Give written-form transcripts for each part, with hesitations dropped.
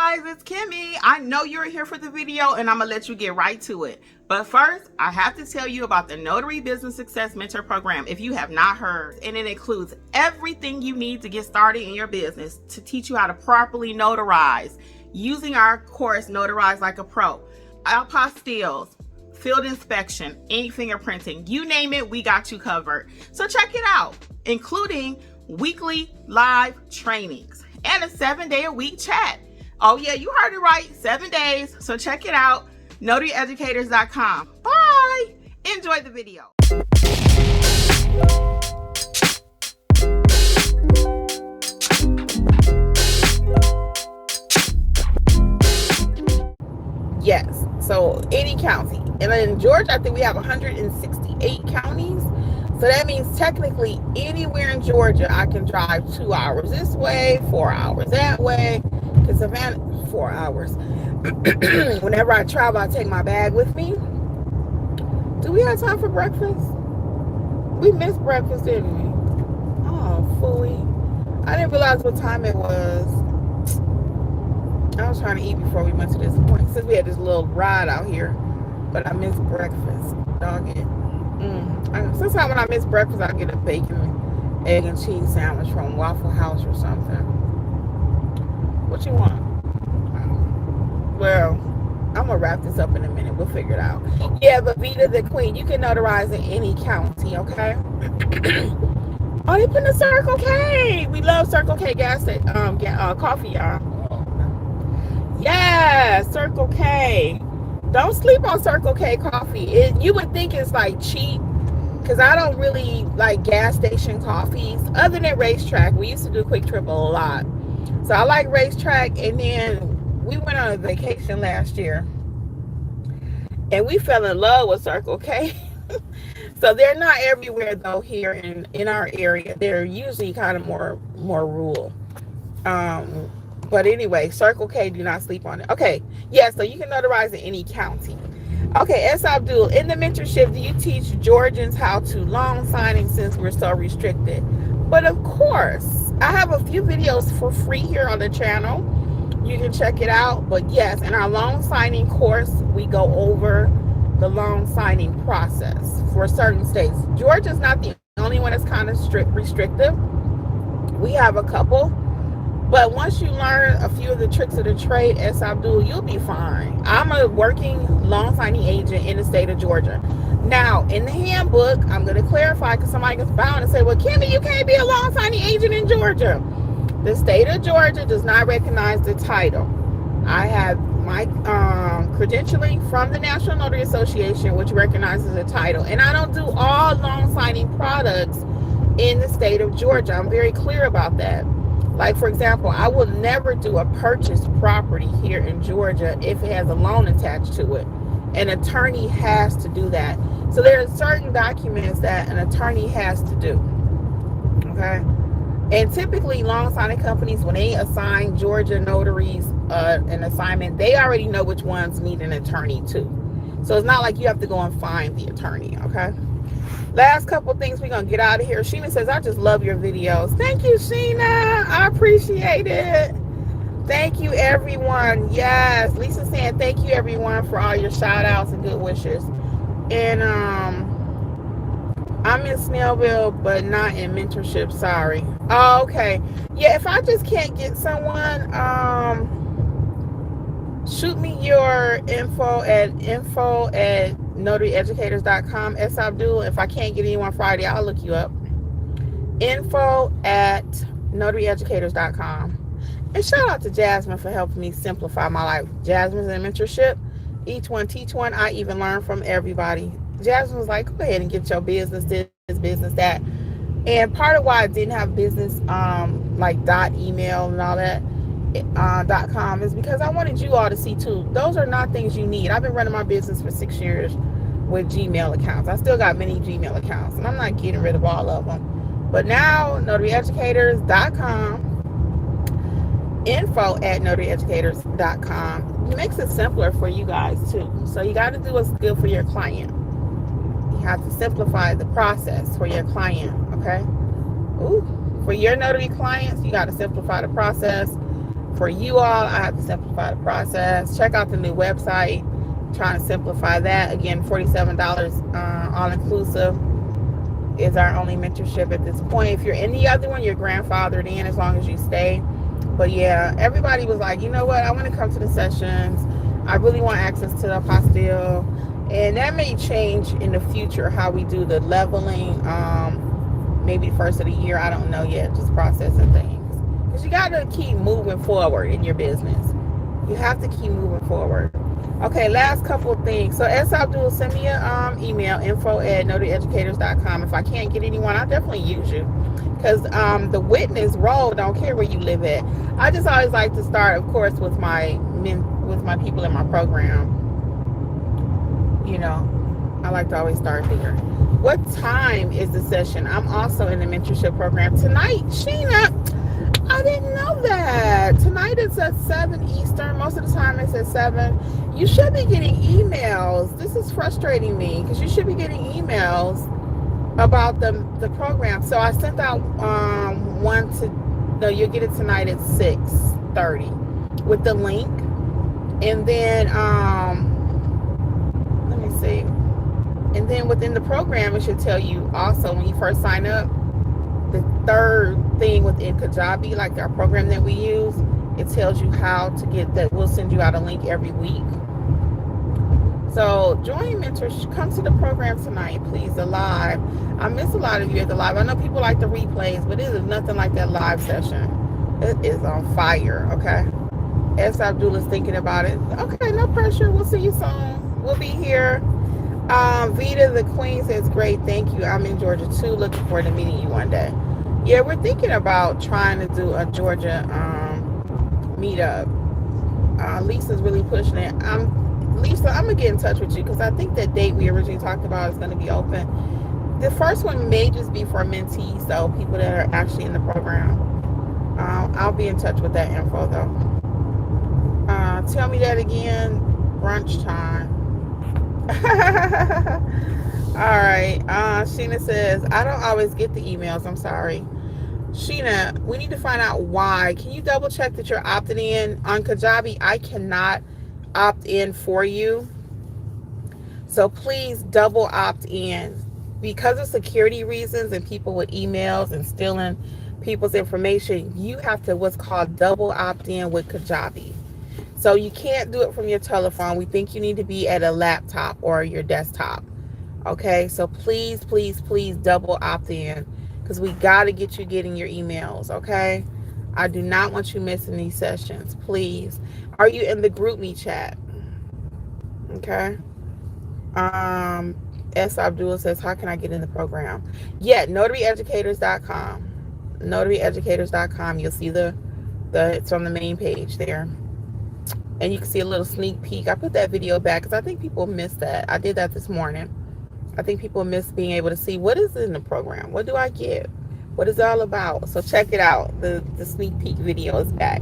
guys, it's Kimmi. I know you're here for the video and I'm gonna let you get right to it. But first, I have to tell you about the Notary Business Success Mentor Program if you have not heard. And it includes everything you need to get started in your business to teach you how to properly notarize using our course, Notarize Like a Pro. Apostilles, field inspection, ink fingerprinting, you name it, we got you covered. So check it out, including weekly live trainings and a 7-day-a-week chat. Oh yeah, you heard it right, 7 days. So check it out, notaryeducators.com. Bye. Enjoy the video. Yes, so any county. And in Georgia, I think we have 168 counties. So that means technically anywhere in Georgia, I can drive 2 hours this way, 4 hours that way. Because Savannah, 4 hours. Whenever I travel, I take my bag with me. Do we have time for breakfast? We missed breakfast, didn't we? Oh, phooey. I didn't realize what time it was. I was trying to eat before we went to this point, since we had this little ride out here, but I missed breakfast. Dog it. Sometimes when I miss breakfast, I get a bacon, egg, and cheese sandwich from Waffle House or something. What you want? Well, I'm gonna wrap this up in a minute. We'll figure it out. Yeah, but Vita the Queen, you can notarize in any county, okay? Oh, they put in a Circle K. We love Circle K gas station, coffee, y'all. Yeah, Circle K. Don't sleep on Circle K coffee. You would think it's like cheap, because I don't really like gas station coffees other than Racetrack. We used to do Quick Trip a lot, so I like Racetrack. And then we went on a vacation last year and we fell in love with Circle K. So they're not everywhere though here in our area. They're usually kind of more rural. But anyway, Circle K, do not sleep on it. Okay, yeah, so you can notarize in any county. Okay, S. Abdul, in the mentorship, do you teach Georgians how to loan signing since we're so restricted? But of course, I have a few videos for free here on the channel. You can check it out. But yes, in our loan signing course, we go over the loan signing process for certain states. Georgia's not the only one that's kind of restrictive. We have a couple. But once you learn a few of the tricks of the trade, S. Abdul, you'll be fine. I'm a working loan signing agent in the state of Georgia. Now, in the handbook, I'm going to clarify, because somebody gets bound and say, well, Kimmi, you can't be a loan signing agent in Georgia. The state of Georgia does not recognize the title. I have my credentialing from the National Notary Association, which recognizes the title. And I don't do all loan signing products in the state of Georgia. I'm very clear about that. Like, for example, I will never do a purchased property here in Georgia if it has a loan attached to it. An attorney has to do that. So there are certain documents that an attorney has to do. Okay? And typically, loan signing companies, when they assign Georgia notaries an assignment, they already know which ones need an attorney too. So it's not like you have to go and find the attorney, okay? Last couple things, we're going to get out of here. Sheena says, I just love your videos. Thank you, Sheena. I appreciate it. Thank you, everyone. Yes. Lisa saying, thank you, everyone, for all your shout outs and good wishes. And I'm in Snellville, but not in mentorship. Sorry. Oh, okay. Yeah, if I just can't get someone, shoot me your info at notaryeducators.com. S. Abdul. If I can't get anyone Friday, I'll look you up. Info at notaryeducators.com. And shout out to Jasmine for helping me simplify my life. Jasmine's in mentorship. Each one teach one. I even learn from everybody. Jasmine was like, go ahead and get your business this, business that. And part of why I didn't have business like .email and all that .com is because I wanted you all to see too. Those are not things you need. I've been running my business for 6 years with Gmail accounts. I still got many Gmail accounts, and I'm not getting rid of all of them. But now, notaryeducators.com, info at notaryeducators.com makes it simpler for you guys too. So you got to do what's good for your client. You have to simplify the process for your client, okay? Ooh. For your notary clients, you got to simplify the process. For you all, I have to simplify the process. Check out the new website. Trying to simplify that. Again, $47 all inclusive is our only mentorship at this point. If you're in the other one, you're grandfathered in as long as you stay. But yeah, everybody was like, you know what? I want to come to the sessions. I really want access to the apostille. And that may change in the future how we do the leveling. Maybe the first of the year. I don't know yet. Just processing things. Because you got to keep moving forward in your business. You have to keep moving forward. Okay, last couple of things. So S. Abdul, send me an email, info@notaryeducators.com. If I can't get anyone, I'll definitely use you. Because the witness role, don't care where you live at. I just always like to start, of course, with my people in my program. You know, I like to always start there. What time is the session? I'm also in the mentorship program tonight. Sheena, I didn't know that. Tonight it's at 7 Eastern. Most of the time it's at 7. You should be getting emails. This is frustrating me because you should be getting emails about the program. So I sent out you'll get it tonight at 6:30 with the link. And then let me see. And then within the program, it should tell you also when you first sign up, the third thing within Kajabi, like our program that we use, it tells you how to get that. We'll send you out a link every week. So join mentors, come to the program tonight, please, the live. I miss a lot of you at the live. I know people like the replays, but it is nothing like that live session. It is on fire, okay? S. Abdul is thinking about it. Okay, no pressure. We'll see you soon. We'll be here. Vita the Queen says, great, thank you. I'm in Georgia too. Looking forward to meeting you one day. Yeah, we're thinking about trying to do a Georgia meetup. Lisa's really pushing it. Lisa, I'm going to get in touch with you because I think that date we originally talked about is going to be open. The first one may just be for mentees, so people that are actually in the program. I'll be in touch with that info, though. Tell me that again. Brunch time. All right. Sheena says, I don't always get the emails. I'm sorry. Sheena, we need to find out why. Can you double check that you're opted in? On Kajabi, I cannot opt in for you. So please double opt in. Because of security reasons and people with emails and stealing people's information, you have to what's called double opt in with Kajabi. So you can't do it from your telephone. We think you need to be at a laptop or your desktop. Okay, so please, please, please double opt in because we got to get you getting your emails, okay? I do not want you missing these sessions, please. Are you in the GroupMe chat? Okay. S. Abdul says, how can I get in the program? Yeah, notaryeducators.com. Notaryeducators.com. You'll see it's on the main page there. And you can see a little sneak peek. I put that video back because I think people missed that. I did that this morning. I think people miss being able to see what is in the program. What do I get? What is it all about? So check it out. The sneak peek video is back.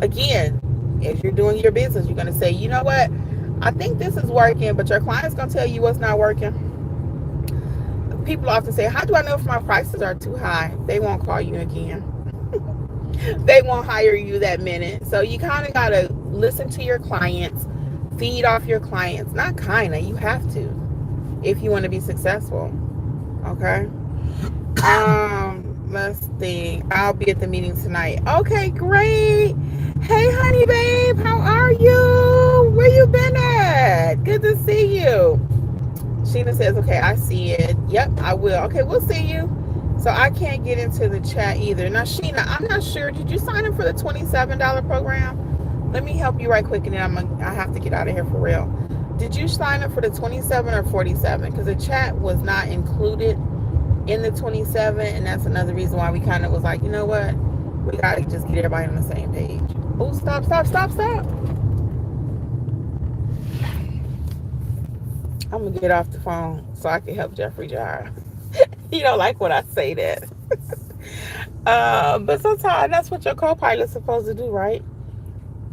Again, if you're doing your business, you're going to say, you know what? I think this is working, but your client's going to tell you what's not working. People often say, how do I know if my prices are too high? They won't call you again. They won't hire you that minute. So you kind of got to listen to your clients, feed off your clients. Not kind of, you have to if you want to be successful. Okay. Let's think. I'll be at the meeting tonight. Okay, great. Hey, honey babe, how are you? Where you been at? Good to see you. Sheena says, okay, I see it. Yep, I will. Okay, we'll see you. So I can't get into the chat either. Now, Sheena, I'm not sure. Did you sign up for the $27 program? Let me help you right quick, and then I have to get out of here for real. Did you sign up for the 27 or 47? Because the chat was not included in the 27, and that's another reason why we kind of was like, you know what? We got to just get everybody on the same page. Oh, stop. I'm going to get off the phone so I can help Jeffrey drive. You don't like when I say that. But sometimes that's what your co-pilot's supposed to do, right?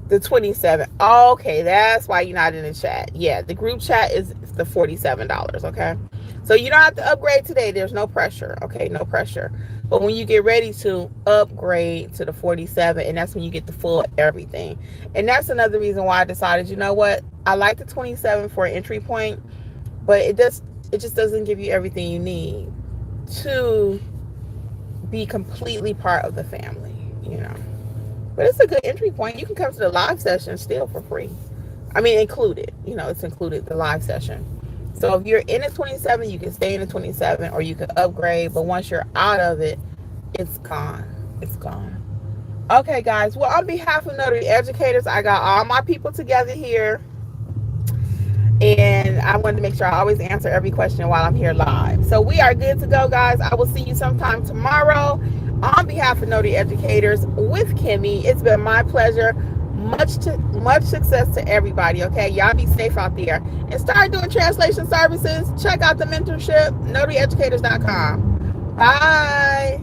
The 27. Okay, that's why you're not in the chat. Yeah, the group chat is the $47, okay? So you don't have to upgrade today. There's no pressure, okay? No pressure. But when you get ready to upgrade to the 47, and that's when you get the full everything. And that's another reason why I decided, you know what, I like the 27 for an entry point, but it just doesn't give you everything you need to be completely part of the family, you know. But it's a good entry point. You can come to the live session still for free. I mean, included. You know, it's included, the live session. So if you're in a 27, you can stay in a 27 or you can upgrade. But once you're out of it, it's gone. It's gone. Okay, guys. Well, on behalf of Notary Educators, I got all my people together here. And I wanted to make sure I always answer every question while I'm here live. So we are good to go, guys. I will see you sometime tomorrow. On behalf of Notary Educators with Kimmi, it's been my pleasure. Much success to everybody, okay? Y'all be safe out there. And start doing translation services. Check out the mentorship, notaryeducators.com. Bye.